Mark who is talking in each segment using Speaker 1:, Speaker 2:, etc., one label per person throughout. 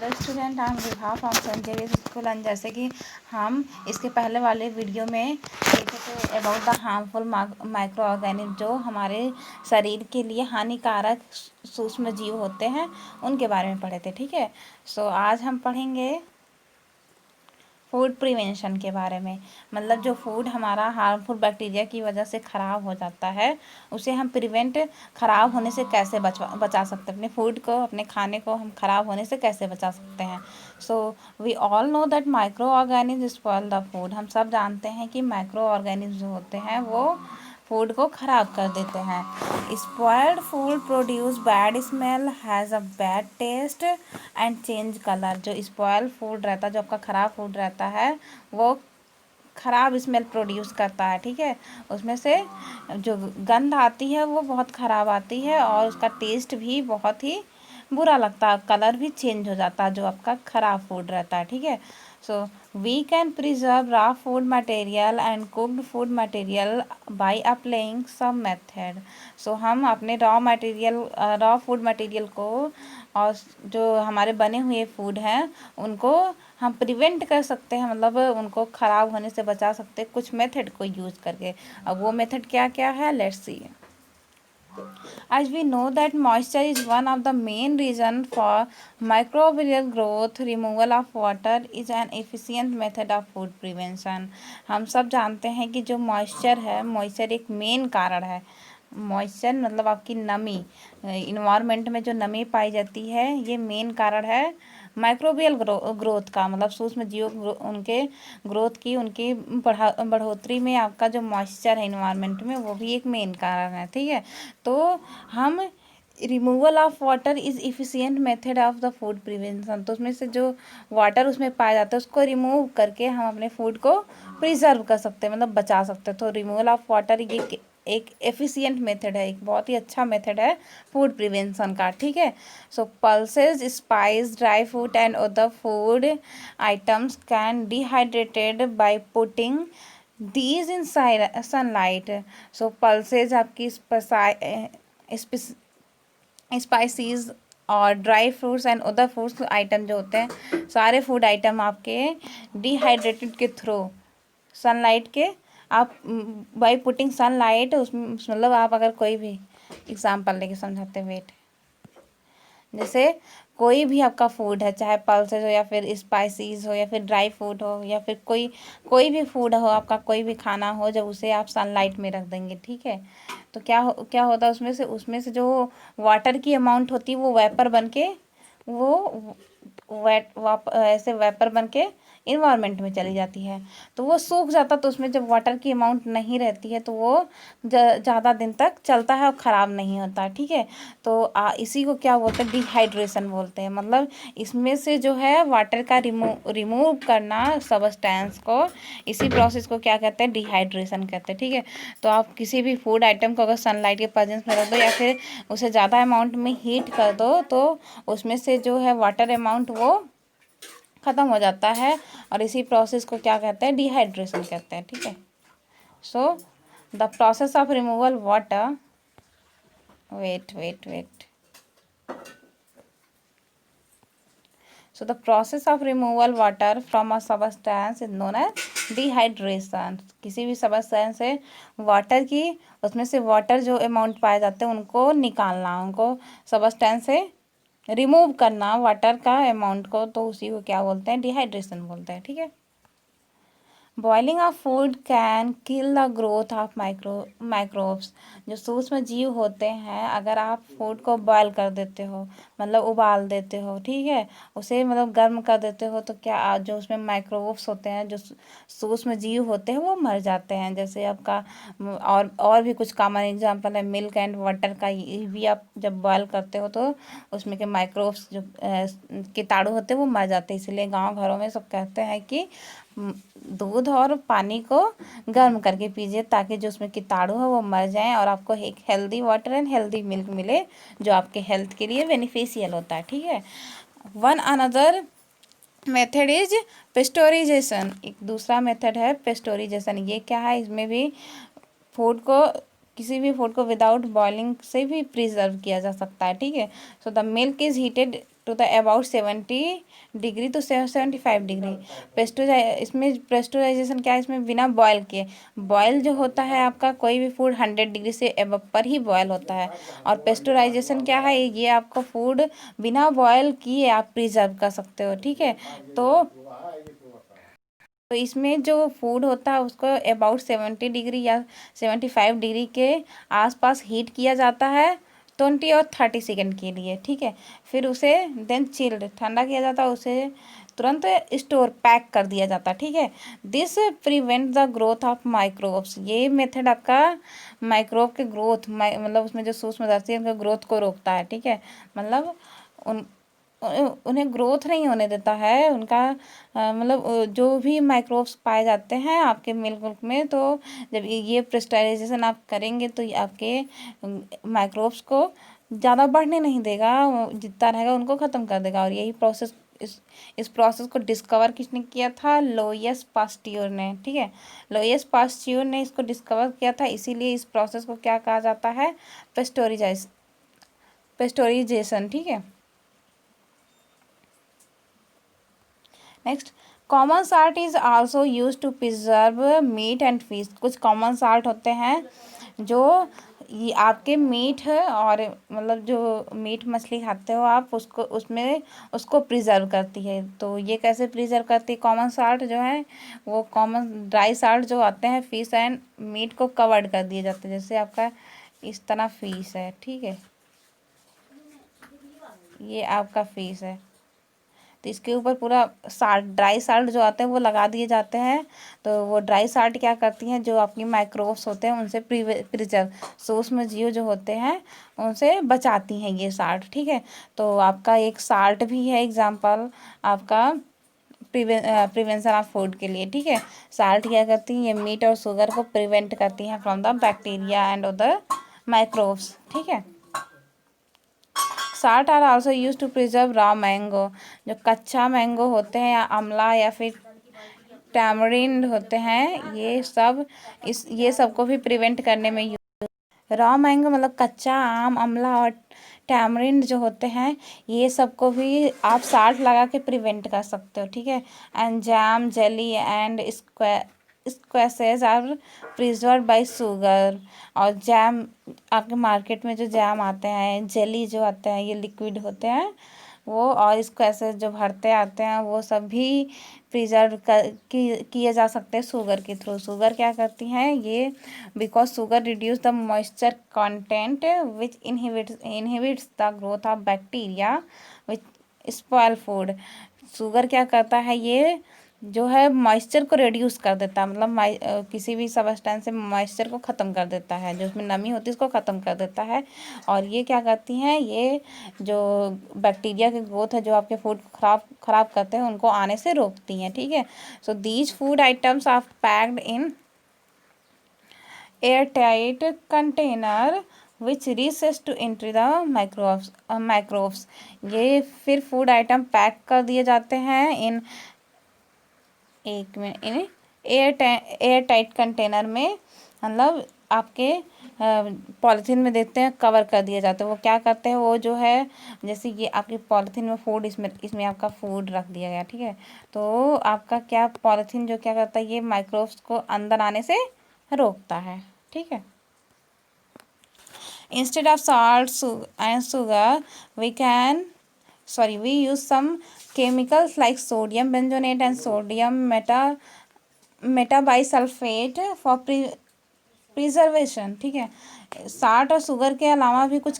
Speaker 1: Student I am Vibha from saint Xavier's school. And जैसे कि हम इसके पहले वाले वीडियो में देखे थे about the harmful micro organism जो हमारे शरीर के लिए हानिकारक सूक्ष्म जीव होते हैं, उनके बारे में पढ़े थे। ठीक है, सो आज हम पढ़ेंगे फूड प्रिवेंशन के बारे में। मतलब जो फूड हमारा हार्मफुल बैक्टीरिया की वजह से ख़राब हो जाता है, उसे हम प्रिवेंट ख़राब होने से कैसे बचा सकते हैं। अपने फूड को, अपने खाने को हम ख़राब होने से कैसे बचा सकते हैं। So we all know that micro organism spoil the food. हम सब जानते हैं कि माइक्रो ऑर्गेनिज्म जो होते हैं वो फूड को ख़राब कर देते हैं। Spoiled food produce bad smell, has a bad taste and change colour. जो स्पॉइल फूड रहता है, जो आपका ख़राब फूड रहता है, वो ख़राब स्मेल प्रोड्यूस करता है। ठीक है, उसमें से जो गंध आती है वो बहुत ख़राब आती है और उसका टेस्ट भी बहुत ही बुरा लगता है, कलर भी चेंज हो जाता है जो आपका ख़राब फूड रहता है। ठीक है, so we can preserve raw food material and cooked food material by applying some method. So हम अपने रॉ फूड मटेरियल को और जो हमारे बने हुए फूड हैं उनको हम प्रिवेंट कर सकते हैं, मतलब उनको ख़राब होने से बचा सकते हैं कुछ मेथड को यूज़ करके। अब वो मेथड क्या क्या है, let's see. As we know that moisture is one of the main reason for microbial growth, removal of water is an efficient method of food prevention. हम सब जानते हैं कि जो मॉइस्चर है, मॉइस्चर एक मेन कारण है। मॉइस्चर मतलब आपकी नमी, इन्वायरमेंट में जो नमी पाई जाती है, ये मेन कारण है माइक्रोबियल ग्रोथ का। मतलब सूक्ष्म जीव उनके ग्रोथ की, उनकी बढ़ोतरी में आपका जो मॉइस्चर है इन्वायरमेंट में, वो भी एक मेन कारण है। ठीक है, तो हम removal of water is efficient method of the food prevention. तो उसमें से जो वाटर उसमें पाया जाता है उसको रिमूव करके हम अपने फूड को प्रिजर्व कर सकते हैं, मतलब बचा सकते हैं। तो रिमूवल ऑफ वाटर ये एक एफिशिएंट मेथड है, एक बहुत ही अच्छा मेथड है फूड प्रिवेंशन का। ठीक है, so pulses, spice, dry fruit and other food items can dehydrated by putting these in sunlight. So pulses आपकी स्पाइसीज और dry fruits and other foods item जो होते हैं, सारे फूड आइटम आपके डिहाइड्रेटेड के थ्रू सनलाइट के, आप बाई पुटिंग सनलाइट, उसमें मतलब आप अगर कोई भी एग्जांपल लेके समझाते, वेट, जैसे कोई भी आपका फूड है, चाहे पल्सेस हो या फिर स्पाइसीज हो या फिर ड्राई फूड हो या फिर कोई भी फूड हो, आपका कोई भी खाना हो, जब उसे आप सनलाइट में रख देंगे, ठीक है, तो क्या होता है उसमें से जो वाटर की अमाउंट होती है वो वेपर बन के, वो ऐसे वेपर बन के इन्वायरमेंट में चली जाती है, तो वो सूख जाता। तो उसमें जब वाटर की अमाउंट नहीं रहती है तो वो ज़्यादा दिन तक चलता है और ख़राब नहीं होता। ठीक है, तो इसी को क्या बोलते हैं, डिहाइड्रेशन बोलते हैं। मतलब इसमें से जो है वाटर का रिमूव करना सबस्टेंस को, इसी प्रोसेस को क्या कहते हैं, डिहाइड्रेशन कहते हैं। ठीक है, तो आप किसी भी फूड आइटम को अगर सनलाइट के प्रेजेंस में रख दो या फिर उसे ज़्यादा अमाउंट में हीट कर दो, तो उसमें से जो है वाटर अमाउंट वो ख़त्म हो जाता है, और इसी प्रोसेस को क्या कहते हैं, डिहाइड्रेशन कहते हैं। ठीक है, so the process of removal water, wet, so the process of removal water from a substance is known as dehydration. किसी भी सबस्टेंस से वाटर की, उसमें से वाटर जो अमाउंट पाए जाते हैं उनको निकालना, उनको सबस्टेंस से रिमूव करना वाटर का अमाउंट को, तो उसी को क्या बोलते हैं, डिहाइड्रेशन बोलते हैं। ठीक है, boiling of food can kill the growth of microbes. जो सूक्ष्म जीव होते हैं, अगर आप फूड को बॉयल कर देते हो, मतलब उबाल देते हो, ठीक है, उसे मतलब गर्म कर देते हो, तो क्या जो उसमें माइक्रोब्स होते हैं, जो सूक्ष्म जीव होते हैं, वो मर जाते हैं। जैसे आपका और भी कुछ कॉमन एग्जांपल है मिल्क एंड वाटर का। ये भी आप जब बॉयल करते हो तो उसमें के माइक्रोब्स जो कीटाणु होते हैं वो मर जाते हैं। इसलिए गाँव घरों में सब कहते हैं कि दूध और पानी को गर्म करके पीजिए, ताकि जो उसमें कीटाणु है वो मर जाएं और आपको एक healthy water and healthy milk मिले, जो आपके हेल्थ के लिए बेनिफिशियल होता है। ठीक है, वन अनदर मेथड इज पेस्टोराइजेशन। एक दूसरा मेथड है पेस्टोराइजेशन। ये क्या है, इसमें भी किसी भी फूड को विदाउट बॉइलिंग से भी प्रिजर्व किया जा सकता है। ठीक है, so the milk is heated to the about 70 degree to 75 degree. इसमें प्रेस्टोराइजेशन क्या है, इसमें बिना बॉयल किए, बॉयल जो होता है आपका कोई भी फूड 100 डिग्री से एबव पर ही बॉयल होता है। और पेस्टोराइजेशन क्या है, ये आपका फूड बिना बॉयल किए आप प्रिजर्व कर सकते हो, ठीक है। तो इसमें जो फूड होता है उसको अबाउट 70 डिग्री या 75 डिग्री के आसपास हीट किया जाता है 20 और 30 सेकेंड के लिए, ठीक है। फिर उसे देन चिल्ड, ठंडा किया जाता है, उसे तुरंत स्टोर पैक कर दिया जाता है, ठीक है। This prevent the growth of microbes. ये मेथड आपका माइक्रोब के ग्रोथ, मतलब उसमें जो सूक्ष्मदर्शी है उनके ग्रोथ को रोकता है, ठीक है। मतलब उन उन्हें ग्रोथ नहीं होने देता है उनका, मतलब जो भी माइक्रोब्स पाए जाते हैं आपके मिल्क में, तो जब ये प्रेस्टराइजेशन आप करेंगे तो ये आपके माइक्रोब्स को ज़्यादा बढ़ने नहीं देगा, जितना रहेगा उनको ख़त्म कर देगा। और यही प्रोसेस, इस प्रोसेस को डिस्कवर किसने किया था, लोइस पास्टियर ने, ठीक है। लोइस पास्टियर ने इसको डिस्कवर किया था, इसीलिए इस प्रोसेस को क्या कहा जाता है, पेस्टोराइजेशन, ठीक है। Next, common salt is also use to preserve meat and fish. कुछ कॉमन साल्ट होते हैं जो ये आपके मीट है, और मतलब जो मीट मछली खाते हो आप, उसको उसमें उसको प्रिजर्व करती है। तो ये कैसे प्रिजर्व करती है, कॉमन साल्ट जो है वो कॉमन ड्राई साल्ट जो आते हैं फिश एंड मीट को कवर्ड कर दिए जाते हैं। जैसे आपका इस तरह फिश है, ठीक है, ये आपका फिश है, तो इसके ऊपर पूरा साल्ट, ड्राई साल्ट जो आते हैं वो लगा दिए जाते हैं। तो वो ड्राई साल्ट क्या करती हैं, जो आपकी माइक्रोब्स होते हैं उनसे प्रिजर्व, सूक्ष्म जीव जो होते हैं उनसे बचाती हैं ये साल्ट, ठीक है। तो आपका एक साल्ट भी है एग्जाम्पल आपका प्रिवेंशन ऑफ फूड के लिए, ठीक है। साल्ट क्या करती हैं, ये मीट और शुगर को प्रिवेंट करती हैं from the bacteria and other microbes, ठीक है। Salt are also use to preserve raw mango. जो कच्चा मैंगो होते हैं या आंवला या फिर टैमरिंड होते हैं, ये सब को भी प्रिवेंट करने में रॉ मैंगो मतलब कच्चा आम, आंवला और टैमरिंड जो होते हैं, ये सब को भी आप साल्ट लगा के प्रिवेंट कर सकते हो, ठीक है। And jam, jelly and squashes are preserved by sugar. और जैम, आपके मार्केट में जो जैम आते हैं, जेली जो आते हैं, ये लिक्विड होते हैं वो, और स्क्वैशेज जो भरते आते हैं वो सब भी प्रिजर्व किए जा सकते हैं शुगर के थ्रू। शुगर क्या करती हैं ये, because sugar reduce the moisture content which inhibits the growth of bacteria which spoil food. Sugar क्या करता है, ये जो है मॉइस्चर को रिड्यूस कर देता है, मतलब किसी भी सब्सटेंस से मॉइस्चर को ख़त्म कर देता है, जो उसमें नमी होती है उसको ख़त्म कर देता है। और ये क्या करती हैं, ये जो बैक्टीरिया की ग्रोथ है जो आपके फूड को ख़राब करते हैं उनको आने से रोकती हैं, ठीक है। So these food items are packed in air tight container which resists to entry the microbes. ये फिर फूड आइटम पैक कर दिए जाते हैं इन एयर टाइट कंटेनर में, मतलब आपके पॉलीथीन में देते हैं, कवर कर दिए जाते हैं। वो क्या करते हैं, वो जो है जैसे ये आपकी पॉलीथीन में फूड, इसमें आपका फूड रख दिया गया, ठीक है। तो आपका क्या पॉलीथीन जो क्या करता है, ये माइक्रोब्स को अंदर आने से रोकता है, ठीक है। Instead of salt and sugar we use some chemicals like sodium benzoate and sodium metabisulfate for preservation, ठीक है। साल्ट और शुगर के अलावा भी कुछ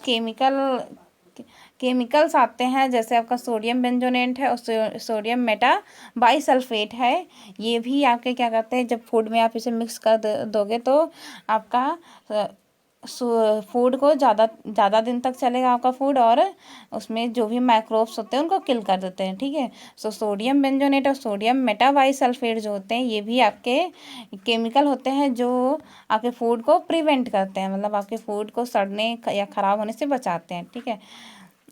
Speaker 1: केमिकल्स आते हैं, जैसे आपका सोडियम बेंजोनेट है और सोडियम मेटाबाइसल्फेट है। ये भी आपके क्या करते हैं, जब फूड में आप इसे मिक्स कर दोगे तो आपका फूड को ज़्यादा दिन तक चलेगा आपका फूड, और उसमें जो भी माइक्रोब्स होते हैं उनको किल कर देते हैं, ठीक है। सो सोडियम बेंजोनेट और सोडियम मेटाबाइसल्फेट जो होते हैं, ये भी आपके केमिकल होते हैं जो आपके फूड को प्रिवेंट करते हैं, मतलब आपके फूड को सड़ने या ख़राब होने से बचाते हैं, ठीक है।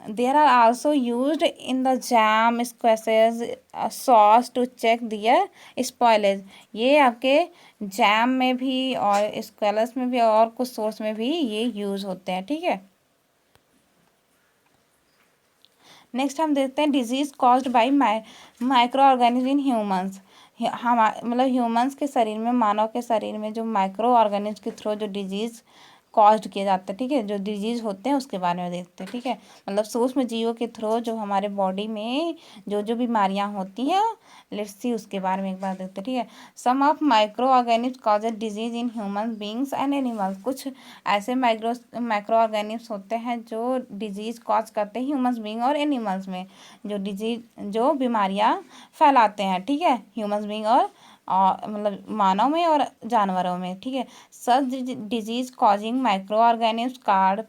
Speaker 1: There are also used in the jam, squashes, sauce to check their spoilage। ये आपके जैम में भी और स्क्वैशेस में भी और कुछ सॉस में भी ये यूज़ होते हैं, ठीक है। नेक्स्ट हम देखते हैं disease caused by micro organism in humans. हम मतलब ह्यूमंस के शरीर में, मानव के शरीर में जो माइक्रो ऑर्गेनिज्म के थ्रू जो डिजीज़ कॉज्ड किए जाते हैं, ठीक है, जो डिजीज़ होते हैं उसके बारे में देखते हैं, ठीक है। मतलब सूक्ष्म जीवों के थ्रू जो हमारे बॉडी में जो जो बीमारियां होती हैं, लेट्स सी उसके बारे में एक बार देखते हैं, ठीक है। Some of microorganism causes disease in human beings and animals. कुछ ऐसे माइक्रो ऑर्गेनिज्म होते हैं जो डिजीज कॉज करते हैं ह्यूमंस बींग और एनिमल्स में, जो डिजीज जो बीमारियां फैलाते हैं, ठीक है, ह्यूमंस बींग और मतलब मानव में और जानवरों में, ठीक है। Such disease causing microorganism called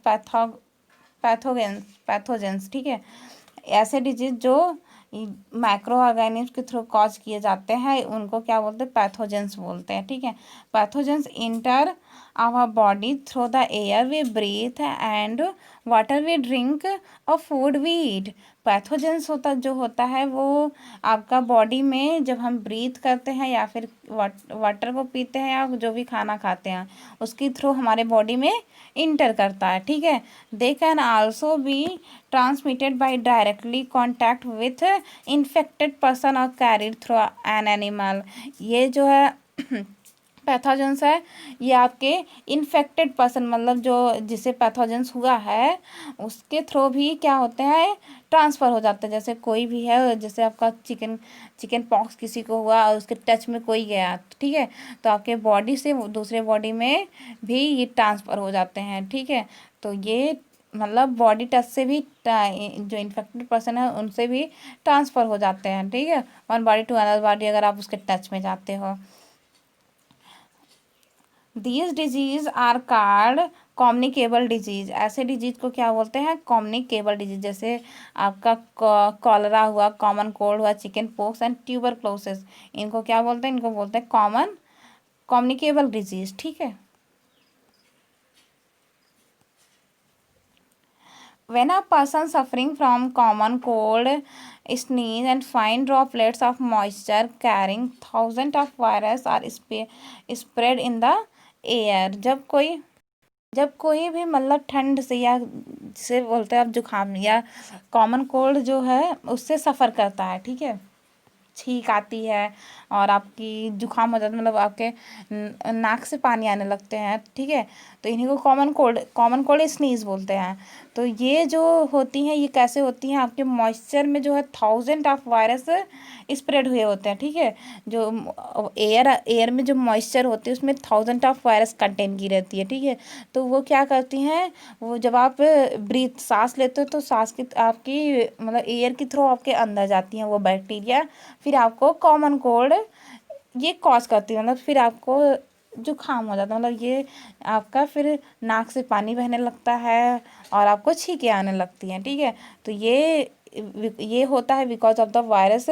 Speaker 1: pathogens, ठीक है। ऐसे डिजीज जो माइक्रो ऑर्गेनिज्म के थ्रू कॉज किए जाते हैं उनको क्या बोलते हैं, पैथोजेंस बोलते हैं, ठीक है। Pathogens enter our body through the air we breathe and water we drink और फूड वी ईट। पैथोजेंस जो होता है वो आपका बॉडी में जब हम ब्रीथ करते हैं या फिर वाटर को पीते हैं या जो भी खाना खाते हैं उसके थ्रू हमारे बॉडी में इंटर करता है, ठीक है। They can also be transmitted by directly contact with infected person और कैरिड थ्रू एन एनिमल। ये जो है पैथोजेंस है, ये आपके इन्फेक्टेड पर्सन मतलब जो जिसे पैथोजेंस हुआ है उसके थ्रू भी क्या होते हैं, ट्रांसफ़र हो जाता है। जैसे कोई भी है, जैसे आपका चिकन पॉक्स किसी को हुआ और उसके टच में कोई गया, ठीक है, तो आपके बॉडी से दूसरे बॉडी में भी ये ट्रांसफ़र हो जाते हैं, ठीक है। तो ये मतलब बॉडी टच से भी जो इन्फेक्टेड पर्सन है उनसे भी ट्रांसफ़र हो जाते हैं, ठीक है, one body to another body अगर आप उसके टच में जाते हो। These disease are called communicable disease. ऐसे डिजीज को क्या बोलते हैं, कॉम्युनिकेबल डिजीज। जैसे आपका कॉलरा हुआ, कॉमन कोल्ड हुआ, चिकन पॉक्स एंड ट्यूबरक्लोसिस, इनको क्या बोलते हैं, इनको बोलते हैं कॉमन कॉम्युनिकेबल डिजीज, ठीक है। When a person suffering from common cold, sneeze and fine droplets of moisture carrying thousands of virus are spread in the air। जब कोई भी मतलब ठंड से या जिसे बोलते हैं आप जुकाम या कॉमन कोल्ड जो है उससे सफ़र करता है, ठीक है, छींक आती है और आपकी जुकाम हो जाता है, मतलब आपके नाक से पानी आने लगते हैं, ठीक है, तो इन्हीं को कॉमन कोल्ड स्नीज बोलते हैं। तो ये जो होती हैं ये कैसे होती हैं, आपके मॉइस्चर में जो है थाउजेंड ऑफ वायरस स्प्रेड हुए होते हैं, ठीक है। जो एयर में जो मॉइस्चर होती है उसमें थाउजेंड ऑफ वायरस कंटेन की रहती है, ठीक है। तो वो क्या करती हैं, वो जब आप सांस लेते हो तो सांस की आपकी मतलब एयर के थ्रू आपके अंदर जाती हैं वो बैक्टीरिया, फिर आपको कॉमन कोल्ड ये कॉज करती है, मतलब फिर आपको जुकाम हो जाता है, मतलब ये आपका फिर नाक से पानी बहने लगता है और आपको छींकें आने लगती हैं, ठीक है। तो ये होता है because of the virus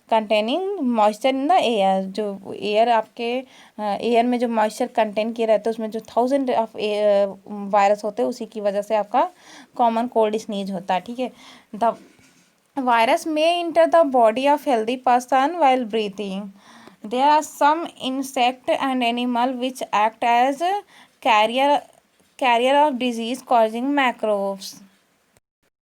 Speaker 1: containing moisture in the air. जो एयर आपके एयर में जो मॉइस्चर कंटेन किए रहते हैं उसमें जो थाउजेंड ऑफ वायरस होते हैं उसी की वजह से आपका कॉमन कोल्ड स्नीज होता है, ठीक है। The virus may enter the body of healthy person while breathing. There are some insect and animal which act as carrier of disease causing microbes.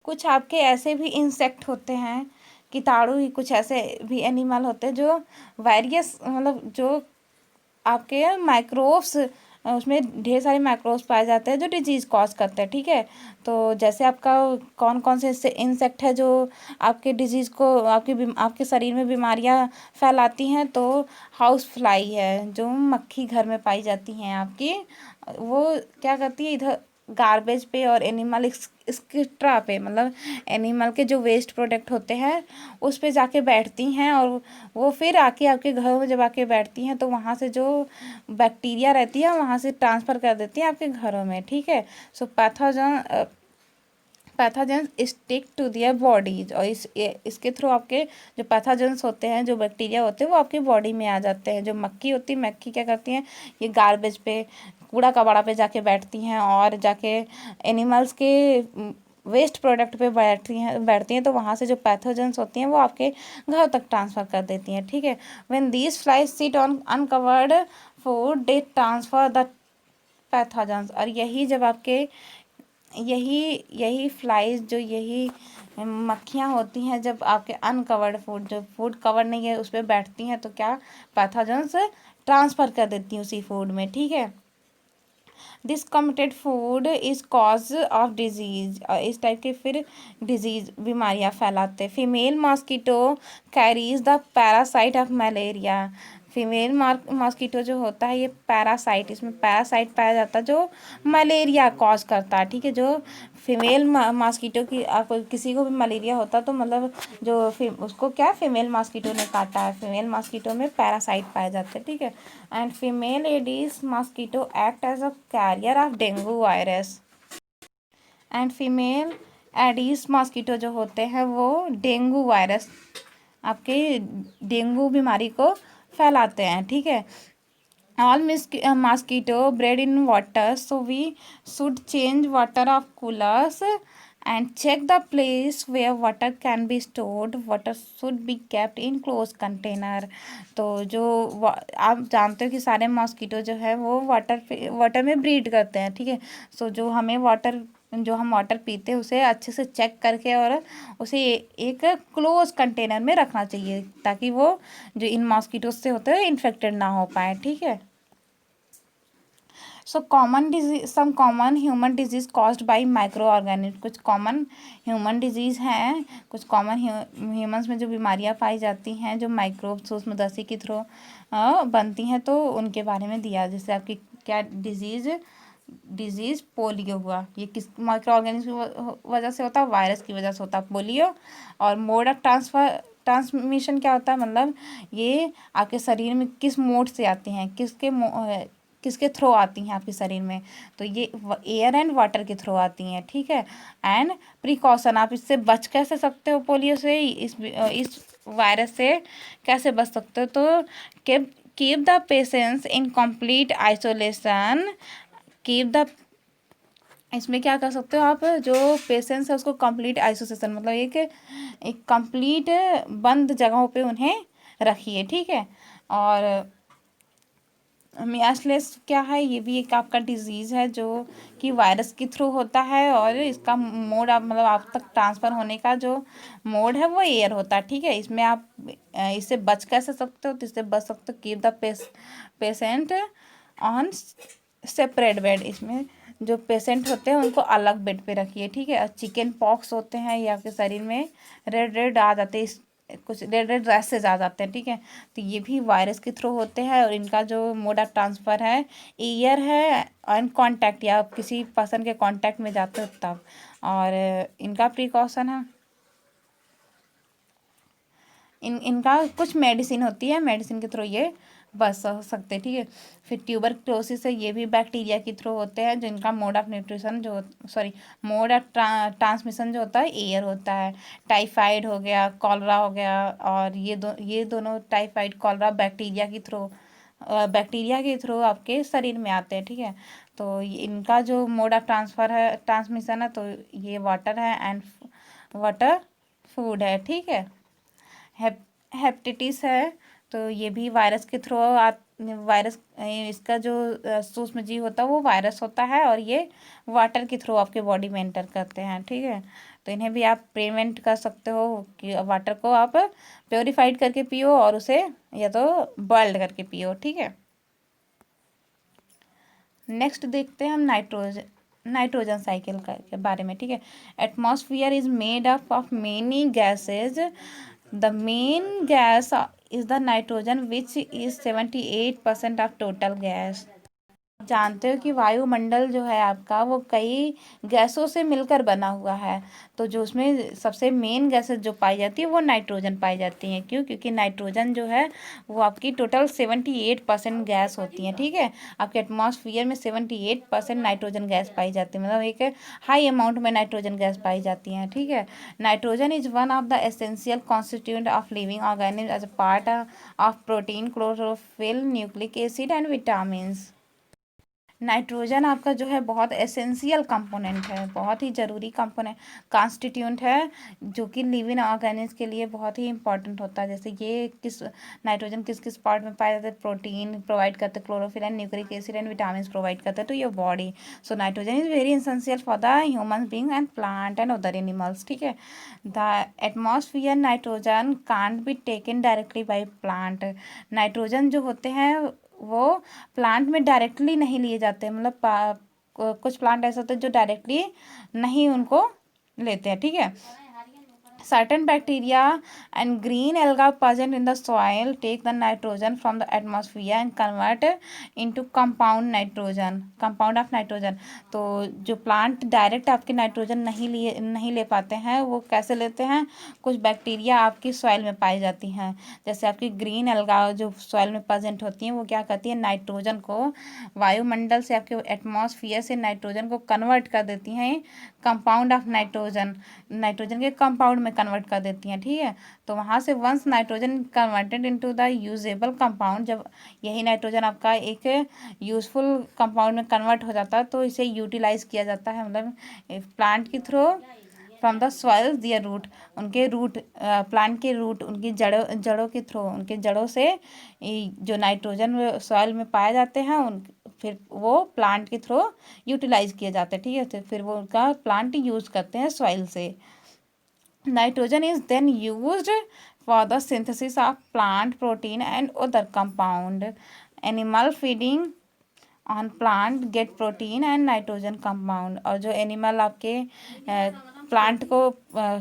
Speaker 1: कुछ आपके ऐसे भी इंसेक्ट होते हैं, कीटाणु ही, कुछ ऐसे भी एनिमल होते हैं जो वायरस मतलब जो आपके माइक्रोब्स उसमें ढेर सारे माइक्रोब्स पाए जाते हैं जो डिजीज़ कॉज करते हैं, ठीक है। तो जैसे आपका कौन कौन से इंसेक्ट है जो आपके डिजीज़ को आपके शरीर में बीमारियां फैलाती हैं, तो हाउस फ्लाई है जो मक्खी घर में पाई जाती हैं आपकी, वो क्या करती है इधर गार्बेज पे और एनिमल एक्स्ट्रा पे, मतलब एनिमल के जो वेस्ट प्रोडक्ट होते हैं उस पे जाके बैठती हैं और वो फिर आके आपके घरों में जब आके बैठती हैं तो वहाँ से जो बैक्टीरिया रहती है वहाँ से ट्रांसफ़र कर देती हैं आपके घरों में, ठीक है। So pathogens stick to their bodies, और इसके थ्रू आपके जो पैथोजेंस होते हैं, जो बैक्टीरिया होते हैं वो आपकी बॉडी में आ जाते हैं। जो मक्खी होती है, मक्खी क्या करती हैं, ये गार्बेज पे कूड़ा कबाड़ा पे जाके बैठती हैं और जाके एनिमल्स के वेस्ट प्रोडक्ट पे बैठती हैं तो वहाँ से जो पैथोजेंस होती हैं वो आपके घर तक ट्रांसफ़र कर देती हैं, ठीक है। When these flies sit on uncovered food they transfer the pathogens. और यही जब आपके यही यही फ्लाइज जो यही मक्खियाँ होती हैं, जब आपके अनकवर्ड फूड, जो फूड कवर नहीं है उस पर बैठती हैं तो क्या पैथोजेंस ट्रांसफ़र कर देती हैं उसी फूड में, ठीक है। This committed food is cause of disease, इस टाइप के फिर डिजीज बीमारियां फैलाते हैं। Female mosquito carries the parasite of malaria. Female mosquito जो होता है ये पैरासाइट, इसमें पैरासाइट पाया जाता है जो मलेरिया कॉज करता है, ठीक है। जो फीमेल मॉस्किटो की आपको किसी को भी मलेरिया होता तो मतलब जो उसको क्या फीमेल मॉस्किटो ने काटा है, फीमेल मॉस्किटो में पैरासाइट पाए जाते हैं, ठीक है। And female aedes mosquito act as a carrier of dengue virus. And female aedes mosquito जो होते हैं वो डेंगू वायरस, आपके डेंगू बीमारी को फैलाते हैं, ठीक है। All mosquito bred in water, so we should change water of coolers and check the place where water can be stored. Water should be kept in closed container. तो जो आप जानते हो कि सारे मॉस्किटो जो है वो वाटर में ब्रीड करते हैं, ठीक है। सो जो हम वाटर पीते हैं उसे अच्छे से चेक करके और उसे एक क्लोज कंटेनर में रखना चाहिए ताकि वो जो इन मॉस्किटो से होते हैं इन्फेक्टेड ना हो पाए, ठीक है। So common disease, some common human disease caused by micro organism. कुछ कॉमन ह्यूमन डिजीज़ हैं, कुछ कॉमन ह्यूमंस में जो बीमारियां पाई जाती हैं जो माइक्रोब सूक्ष्मदर्शी के थ्रू बनती हैं, तो उनके बारे में दिया। जैसे आपकी क्या डिजीज़ पोलियो हुआ, ये किस माइक्रो ऑर्गेनिज्म की वजह से होता है, वायरस की वजह से होता है पोलियो। और मोड ऑफ ट्रांसमिशन क्या होता है, मतलब ये आपके शरीर में किस मोड से आती हैं, किसके थ्रू आती हैं आपके शरीर में, तो ये एयर एंड वाटर के थ्रू आती हैं, ठीक है। एंड प्रिकॉशन, आप इससे बच कैसे सकते हो, पोलियो से, इस वायरस से कैसे बच सकते हो, तो keep the patients in complete isolation. Keep the, इसमें क्या कर सकते हो आप, जो पेशेंट्स है उसको कंप्लीट आइसोलेशन मतलब एक कंप्लीट बंद जगहों पे उन्हें रखिए, ठीक है। और मियास्लेस क्या है, ये भी एक आपका डिजीज़ है जो कि वायरस के थ्रू होता है और इसका मोड आप मतलब आप तक ट्रांसफ़र होने का जो मोड है वो एयर होता है, ठीक है। इसमें आप इससे बच कैसे सकते हो, तो इससे बच सकते हो keep the patient on separate bed. इसमें जो पेशेंट होते हैं उनको अलग बेड पे रखिए, ठीक है। और चिकन पॉक्स होते हैं ये आपके शरीर में रेड आ जाते हैं, कुछ रेड रैसेज आ जाते हैं, ठीक है। तो ये भी वायरस के थ्रू होते हैं और इनका जो मोड ऑफ ट्रांसफ़र है एयर है एंड कांटेक्ट, या आप किसी पर्सन के कांटेक्ट में जाते हो तब। और इनका प्रिकॉशन है, इनका कुछ मेडिसिन होती है, मेडिसिन के थ्रू ये बच सकते हैं, ठीक है। फिर ट्यूबरक्लोसिस है, ये भी बैक्टीरिया के थ्रू होते हैं, जिनका मोड ऑफ न्यूट्रिशन जो मोड ऑफ ट्रांसमिशन जो होता है एयर होता है। टाइफाइड हो गया, कॉलरा हो गया, और ये दोनों टाइफाइड कॉलरा बैक्टीरिया के थ्रू आपके शरीर में आते हैं, ठीक है। तो इनका जो मोड ऑफ ट्रांसमिशन है, तो ये वाटर है एंड वाटर फूड है, ठीक है। हेपेटाइटिस है, तो ये भी वायरस के थ्रू वायरस, इसका जो सूक्ष्म जीव होता है वो वायरस होता है और ये वाटर के थ्रू आपके बॉडी में एंटर करते हैं, ठीक है। तो इन्हें भी आप प्रिवेंट कर सकते हो कि वाटर को आप प्योरीफाइड करके पियो और उसे या तो बॉइल्ड करके पियो, ठीक है। नेक्स्ट देखते हैं हम नाइट्रोजन साइकिल के बारे में, ठीक है। Atmosphere is made up of many gases, the main gas is the nitrogen, which is 78% of total gas. जानते हो कि वायुमंडल जो है आपका वो कई गैसों से मिलकर बना हुआ है, तो जो उसमें सबसे मेन गैसेस जो पाई जाती है वो नाइट्रोजन पाई जाती हैं। क्यों? क्योंकि नाइट्रोजन जो है वो आपकी टोटल 78% गैस होती है, ठीक है। आपके एटमॉस्फियर में 78% नाइट्रोजन गैस पाई जाती है, मतलब एक हाई अमाउंट में नाइट्रोजन गैस पाई जाती हैं, ठीक है। Nitrogen is one of the essential constituent of living organism as a part of protein, chlorophyll, nucleic acid and vitamin. Nitrogen आपका जो है बहुत एसेंशियल कंपोनेंट है, बहुत ही ज़रूरी कंपोनेंट कॉन्स्टिट्यूएंट है, जो कि लिविंग ऑर्गेनिज्म के लिए बहुत ही इंपॉर्टेंट होता है। जैसे ये नाइट्रोजन किस किस पार्ट में पाया जाता है? प्रोटीन प्रोवाइड करते हैं, chlorophyll and nucleic acid and vitamin provide करते हैं to your body. So nitrogen is very essential for the human being and plant and other animals. ठीक है, the atmosphere nitrogen can't be taken directly by plant. Nitrogen जो होते हैं वो plant में directly नहीं लिए जाते, मतलब कुछ प्लांट ऐसे होते हैं जो डायरेक्टली नहीं उनको लेते हैं। ठीक है, certain bacteria and green algae present in the soil take the nitrogen from the atmosphere and convert into compound of nitrogen। तो जो प्लांट डायरेक्ट आपके नाइट्रोजन नहीं ले पाते हैं, वो कैसे लेते हैं? कुछ बैक्टीरिया आपकी सॉइल में पाई जाती हैं, जैसे आपकी ग्रीन अलगा जो सॉइल में प्रेजेंट होती हैं, वो क्या करती है? नाइट्रोजन को वायुमंडल से, आपके एटमॉस्फेयर से नाइट्रोजन को कन्वर्ट कर देती हैं कंपाउंड ऑफ नाइट्रोजन के कंपाउंड में कन्वर्ट कर देती हैं। ठीक है, तो वहाँ से once nitrogen converted into the usable compound, जब यही नाइट्रोजन आपका एक यूजफुल कंपाउंड में कन्वर्ट हो जाता है, तो इसे यूटिलाइज किया जाता है, मतलब प्लांट के through from the soil their root, उनके रूट प्लांट के रूट, उनकी जड़ों के थ्रू, उनके जड़ों से जो नाइट्रोजन सॉइल में पाए जाते हैं उन फिर वो प्लांट के थ्रू यूटिलाइज किए जाते हैं। ठीक है, तो फिर वो उनका प्लांट यूज़ करते हैं सॉइल से। Nitrogen is then used for the synthesis of plant protein and other compound. Animal feeding on plant get protein and nitrogen compound. और जो एनिमल आपके प्लांट को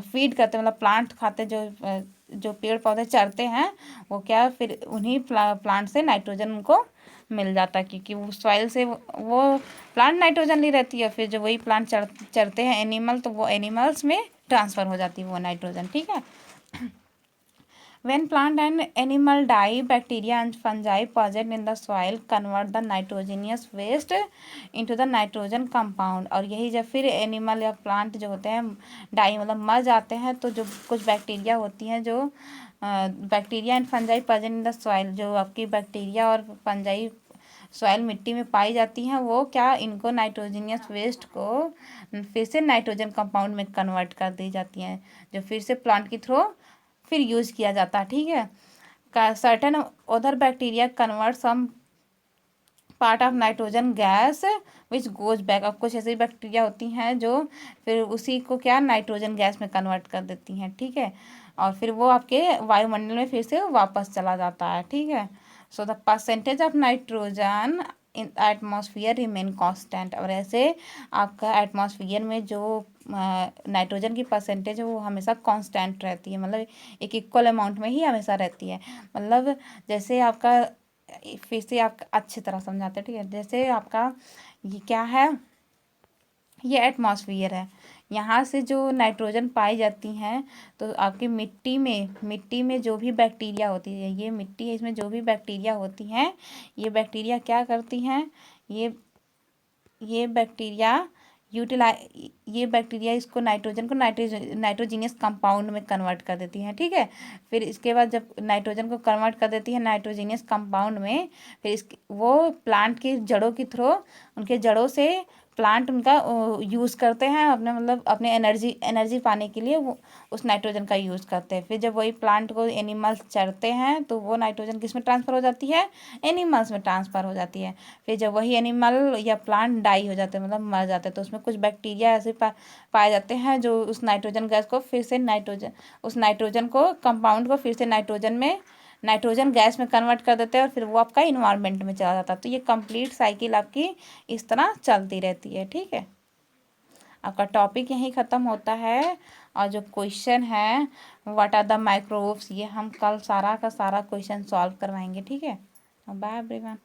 Speaker 1: फीड करते हैं, मतलब प्लांट खाते, जो पेड़ पौधे चरते हैं, वो क्या फिर उन्हीं प्लांट से नाइट्रोजन उनको मिल जाता है, क्योंकि वो सॉइल से वो प्लांट नाइट्रोजन ली रहती है, फिर जो वही प्लांट चरते हैं एनिमल, तो वो एनिमल्स में ट्रांसफ़र हो जाती है वो नाइट्रोजन। ठीक है, when plant and animal die, bacteria and fungi present in the soil convert the nitrogenous waste into the nitrogen compound। और यही जब फिर एनिमल या प्लांट जो होते हैं डाई मतलब मर जाते हैं, तो जो कुछ बैक्टीरिया होती हैं, जो bacteria and fungi present in the soil, जो आपकी बैक्टीरिया और फंजाई सॉइल मिट्टी में पाई जाती हैं, वो क्या इनको नाइट्रोजीनियस वेस्ट को फिर से नाइट्रोजन कंपाउंड में कन्वर्ट कर दी जाती हैं, जो फिर से प्लांट के थ्रू फिर यूज़ किया जाता है। ठीक है, certain other bacteria convert some part of nitrogen gas which goes back. अब कुछ ऐसी बैक्टीरिया होती हैं जो फिर उसी को क्या नाइट्रोजन गैस में कन्वर्ट कर देती हैं। ठीक है, और फिर वो आपके वायुमंडल में फिर से वापस चला जाता है। ठीक है, so the percentage of nitrogen in atmosphere remain constant. और ऐसे आपका एटमॉस्फेयर में जो नाइट्रोजन की परसेंटेज है वो हमेशा कांस्टेंट रहती है, मतलब एक इक्वल अमाउंट में ही हमेशा रहती है। मतलब जैसे आपका फिर से आप अच्छी तरह समझाते हैं। ठीक है, जैसे आपका ये क्या है, ये एटमॉस्फेयर है, यहाँ से जो नाइट्रोजन पाई जाती हैं, तो आपकी मिट्टी में जो भी बैक्टीरिया होती है, ये मिट्टी है, इसमें जो भी बैक्टीरिया होती हैं, ये बैक्टीरिया क्या करती हैं, ये बैक्टीरिया इसको नाइट्रोजन को नाइट्रोजीनियस कंपाउंड में कन्वर्ट कर देती हैं। ठीक है, फिर इसके बाद जब नाइट्रोजन को कन्वर्ट कर देती है नाइट्रोजीनियस कंपाउंड में, फिर वो प्लांट की जड़ों के थ्रू, उनके जड़ों से प्लांट उनका यूज़ करते हैं अपने, मतलब अपने एनर्जी पाने के लिए वो उस नाइट्रोजन का यूज़ करते हैं। फिर जब वही प्लांट को एनिमल्स चरते हैं, तो वो नाइट्रोजन किस में ट्रांसफ़र हो जाती है? एनिमल्स में ट्रांसफ़र हो जाती है। फिर जब वही एनिमल या प्लांट डाई हो जाते हैं, मतलब मर जाते हैं, तो उसमें कुछ बैक्टीरिया ऐसे पाए जाते हैं जो उस नाइट्रोजन गैस को फिर से उस नाइट्रोजन को कंपाउंड को फिर से नाइट्रोजन गैस में कन्वर्ट कर देते हैं, और फिर वो आपका इन्वायरमेंट में चला जाता है। तो ये कंप्लीट साइकिल आपकी इस तरह चलती रहती है। ठीक है, आपका टॉपिक यहीं ख़त्म होता है। और जो क्वेश्चन है व्हाट आर द माइक्रोब्स, ये हम कल सारा का सारा क्वेश्चन सॉल्व करवाएंगे। ठीक है, बाय एवरीवन।